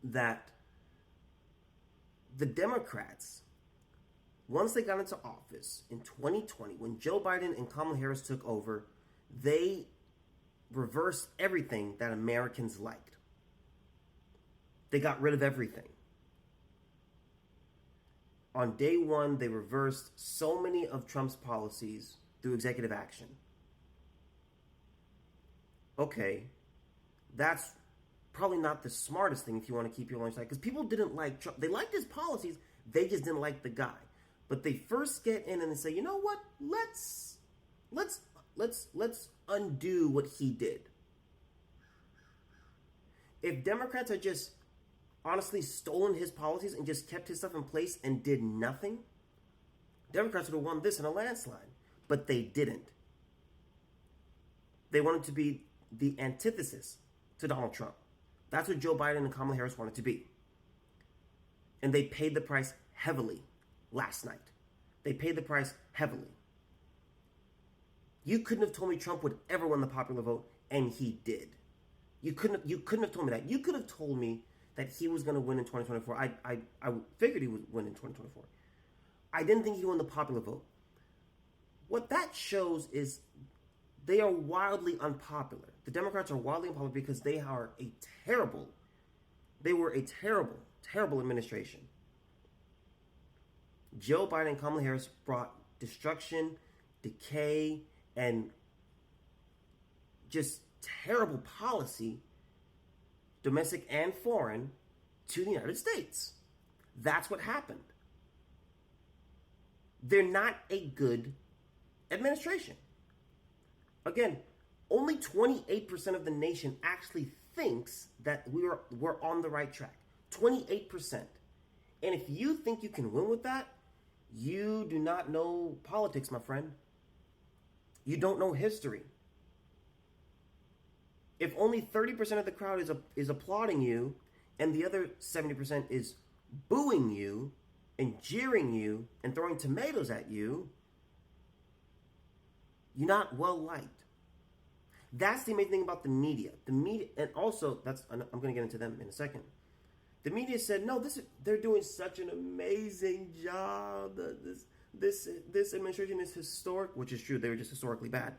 that the Democrats, once they got into office in 2020, when Joe Biden and Kamala Harris took over, they reversed everything that Americans liked. They got rid of everything. On day one, they reversed so many of Trump's policies through executive action. Okay, that's probably not the smartest thing if you want to keep your own side, because people didn't like Trump. They liked his policies, they just didn't like the guy. But they first get in and they say, you know what? Let's undo what he did. If Democrats had just honestly stolen his policies and just kept his stuff in place and did nothing, Democrats would have won this in a landslide. But they didn't. They wanted to be the antithesis to Donald Trump. That's what Joe Biden and Kamala Harris wanted to be. And they paid the price heavily last night. They paid the price heavily. You couldn't have told me Trump would ever win the popular vote, and he did. You couldn't have told me that. You could have told me that he was going to win in 2024. I figured he would win in 2024. I didn't think he would win the popular vote. What that shows is they are wildly unpopular. The Democrats are wildly unpopular because they were a terrible administration. Joe Biden and Kamala Harris brought destruction, decay, and just terrible policy, domestic and foreign, to the United States. That's what happened. They're not a good administration. Again, only 28% of the nation actually thinks that we're on the right track. 28%. And if you think you can win with that, you do not know politics, my friend. You don't know history. If only 30% of the crowd is applauding you and the other 70% is booing you and jeering you and throwing tomatoes at you, you're not well liked. That's the amazing thing about the media. The media, and also, I'm going to get into them in a second. The media said, no, they're doing such an amazing job. This administration is historic, which is true. They were just historically bad.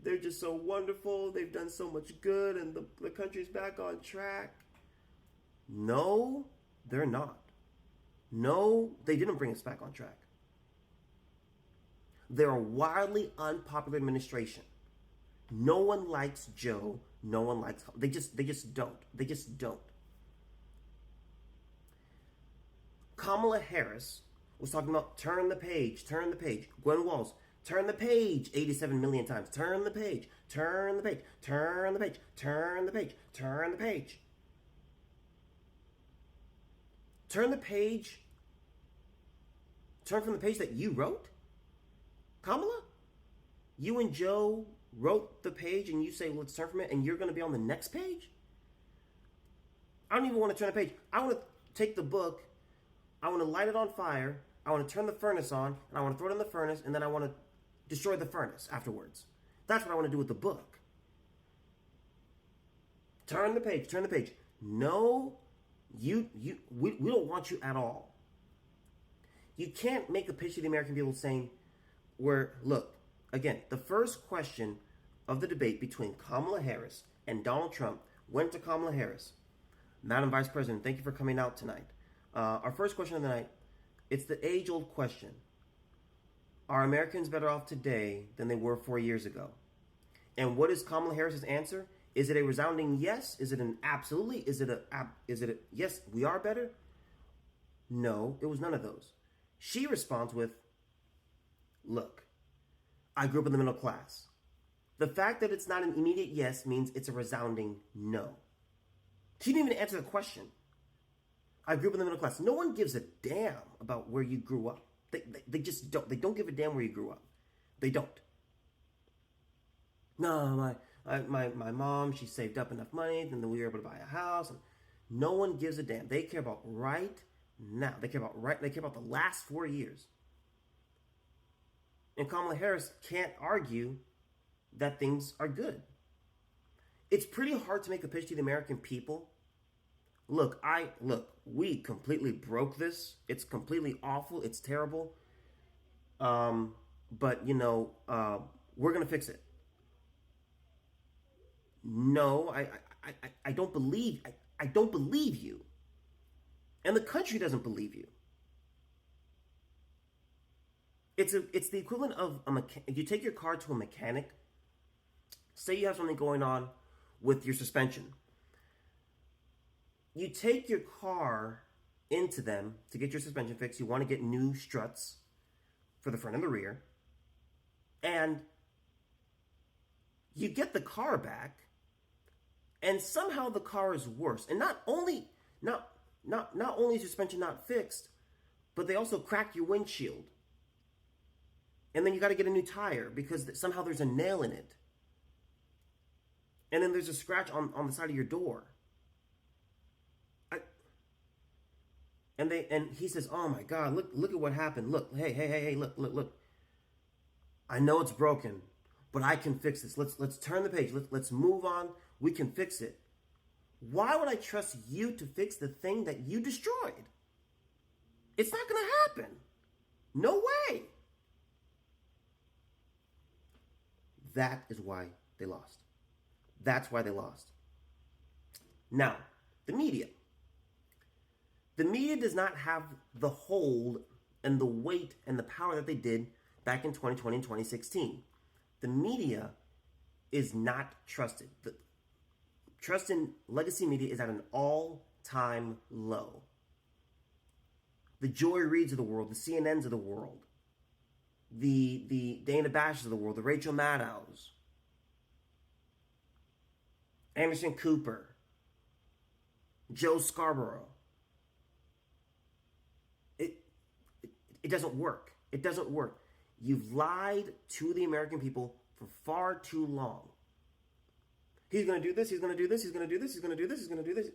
They're just so wonderful. They've done so much good, and the country's back on track. No, they're not. No, they didn't bring us back on track. They're a wildly unpopular administration. No one likes Joe. No one likes. They just don't. They just don't. Kamala Harris was talking about turn the page, turn the page. Gwen Walls, turn the page 87 million times. Turn the page, turn the page, turn the page, turn the page, turn the page. Turn the page. Turn from the page that you wrote? Kamala? You and Joe wrote the page and you say, let's turn from it, and you're going to be on the next page? I don't even want to turn the page. I want to take the book, I want to light it on fire, I want to turn the furnace on, and I want to throw it in the furnace, and then I want to destroy the furnace afterwards. That's what I want to do with the book. Turn the page, turn the page. No, we don't want you at all. You can't make a pitch to the American people saying, look, again, the first question of the debate between Kamala Harris and Donald Trump went to Kamala Harris. Madam Vice President, thank you for coming out tonight. Our first question of the night, it's the age-old question. Are Americans better off today than they were 4 years ago? And what is Kamala Harris's answer? Is it a resounding yes? Is it an absolutely? Is it a yes, we are better? No, it was none of those. She responds with, look, I grew up in the middle class. The fact that it's not an immediate yes means it's a resounding no. She didn't even answer the question. I grew up in the middle class. No one gives a damn about where you grew up. They just don't. They don't give a damn where you grew up. They don't. No, my mom, she saved up enough money, then we were able to buy a house. And no one gives a damn. They care about right now. They care about the last 4 years. And Kamala Harris can't argue that things are good. It's pretty hard to make a pitch to the American people We completely broke this. It's completely awful. It's terrible. But we're gonna fix it. No, I don't believe. I don't believe you, and the country doesn't believe you. It's the equivalent of you take your car to a mechanic. Say you have something going on with your suspension. You take your car into them to get your suspension fixed. You want to get new struts for the front and the rear. And you get the car back, and somehow the car is worse. And not only is your suspension not fixed, but they also crack your windshield. And then you got to get a new tire because somehow there's a nail in it. And then there's a scratch on the side of your door. And he says, "Oh my God, look at what happened. Look, hey, look. I know it's broken, but I can fix this. Let's turn the page. Let's move on. We can fix it." Why would I trust you to fix the thing that you destroyed? It's not going to happen. No way. That is why they lost. That's why they lost. Now, the media. The media does not have the hold and the weight and the power that they did back in 2020 and 2016. The media is not trusted. The trust in legacy media is at an all-time low. The Joy Reids of the world, the CNNs of the world, the Dana Bashes of the world, the Rachel Maddows, Anderson Cooper, Joe Scarborough. It doesn't work. It doesn't work. You've lied to the American people for far too long. He's going to do this, he's going to do this, he's going to do this, he's going to do this, he's going to do this.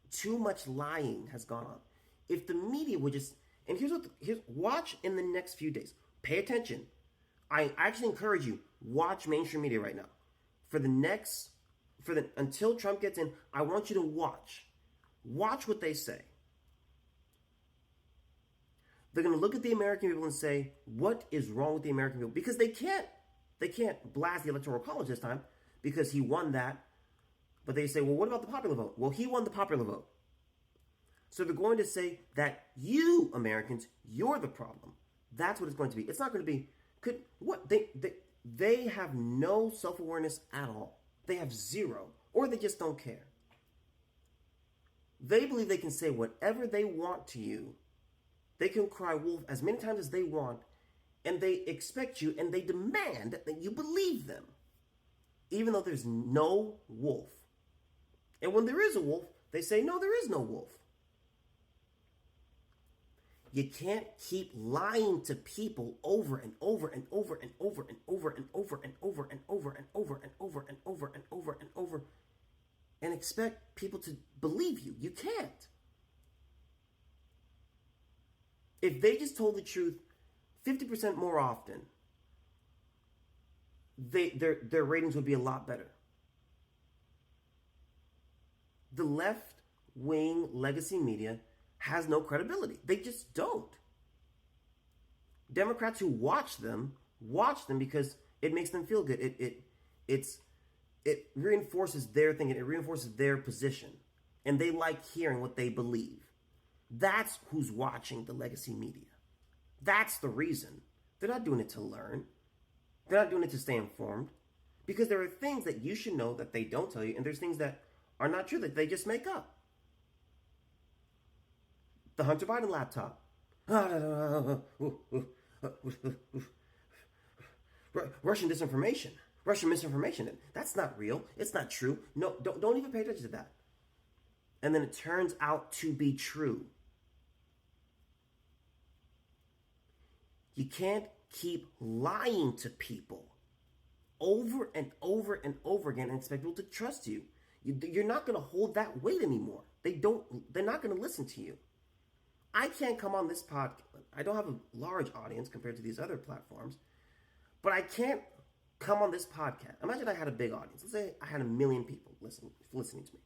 Too much lying has gone on. If the media would just, and here's watch in the next few days. Pay attention. I actually encourage you, watch mainstream media right now. Until Trump gets in, I want you to watch. Watch what they say. They're going to look at the American people and say, what is wrong with the American people? Because they can't blast the Electoral College this time because he won that. But they say, well, what about the popular vote? Well, he won the popular vote. So they're going to say that you, Americans, you're the problem. That's what it's going to be. It's not going to be, they have no self-awareness at all. They have zero, or they just don't care. They believe they can say whatever they want to you. They can cry wolf as many times as they want, and they expect you and they demand that you believe them, even though there's no wolf. And when there is a wolf, they say, no, there is no wolf. You can't keep lying to people over and over and over and over and over and over and over and over and over and over and over and over and over and expect people to believe you. You can't. If they just told the truth 50% more often, their ratings would be a lot better. The left-wing legacy media has no credibility. They just don't. Democrats who watch them because it makes them feel good. It reinforces their thinking. It reinforces their position. And they like hearing what they believe. That's who's watching the legacy media. That's the reason. They're not doing it to learn. They're not doing it to stay informed. Because there are things that you should know that they don't tell you, and there's things that are not true that they just make up. The Hunter Biden laptop. Russian disinformation. Russian misinformation. That's not real. It's not true. No, don't even pay attention to that. And then it turns out to be true. You can't keep lying to people over and over and over again and expect people to trust you. You're not going to hold that weight anymore. They're not going to listen to you. I can't come on this podcast. I don't have a large audience compared to these other platforms, but I can't come on this podcast. Imagine I had a big audience. Let's say I had 1 million people listening to me.